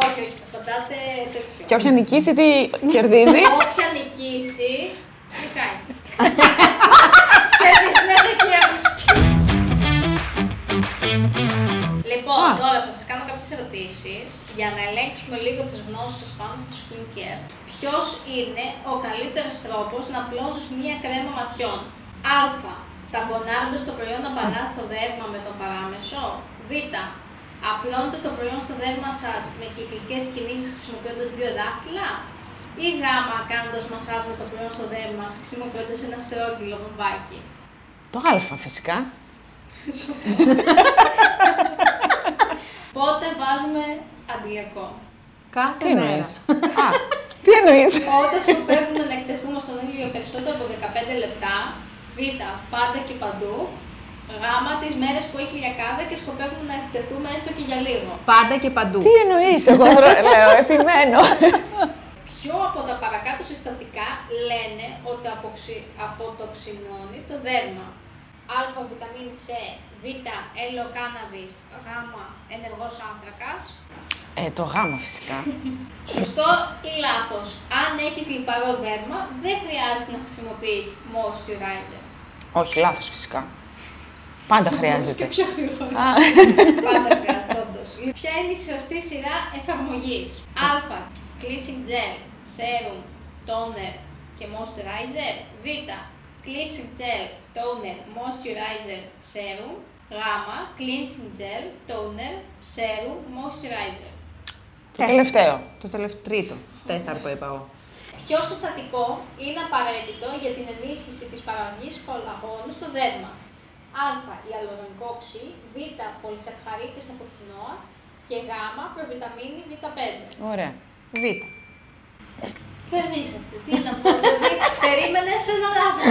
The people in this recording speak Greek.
Όχι, όχι, θα φαντάτε τέτοιο. Και όποια νικήσει, τι κερδίζει. Όποια νικήσει, νικάει. Κερδισμένη και έμουσκη. Λοιπόν, τώρα θα σας κάνω κάποιες ερωτήσεις για να ελέγξουμε λίγο τις γνώσεις σας πάνω στο skincare. Ποιος είναι ο καλύτερος τρόπος να απλώσεις μία κρέμα ματιών? Α. Ταμπονάροντας το προϊόν απαλά στο δέρμα με τον παράμεσο. Β. Απλώνετε το προϊόν στο δέρμα σας με κυκλικές κινήσεις χρησιμοποιώντας δύο δάχτυλα. Ή Γ. Κάνοντας μασάζ με το προϊόν στο δέρμα χρησιμοποιώντας ένα στρόγγυλο βομβάκι. Το Α, φυσικά. Σωστό. Πότε βάζουμε αντιλιακό? Κάθε Τι μέρα. εννοείς? Α, τι εννοείς? Όταν σκοπεύουμε να εκτεθούμε στον ήλιο για περισσότερο από 15 λεπτά. Β. Πάντα και παντού. Γ. Τις μέρες που έχει λιακάδα και σκοπεύουμε να εκτεθούμε έστω και για λίγο. Πάντα και παντού. Τι εννοείς? Εγώ λέω, επιμένω. Ποιο από τα παρακάτω συστατικά λένε ότι αποτοξινώνει το δέρμα? Α. Βιταμίνη C. Β. Ελαιοκάναβης. Γ. Ενεργός άνθρακας. Το Γ, φυσικά. Σωστό ή λάθος? Αν έχεις λιπαρό δέρμα, δεν χρειάζεται να χρησιμοποιείς moisturizer. Όχι, λάθος, φυσικά. Πάντα χρειάζεται. Και πιο γρήγορα. Πάντα χρειάζεται, όντως. Ποια είναι η σωστή σειρά εφαρμογής? Α. Cleansing gel, serum, toner και moisturizer. Β. Cleansing gel, toner, moisturizer, serum. Γ. Cleansing gel, toner, serum, moisturizer. Το τελευταίο. Το τρίτο. Τέταρτο είπα εγώ. Ποιο συστατικό είναι απαραίτητο για την ενίσχυση της παραγωγής κολαγόνου στο δέρμα? Α. Ιαλουρονικό οξύ. Β. Πολυσακχαρίτες από κοινόα. Και Γ. Προβιταμίνη Β5. Ωραία. Β. Κερδίσατε. Τι να πω, δηλαδή περίμενες το ένα λάθος.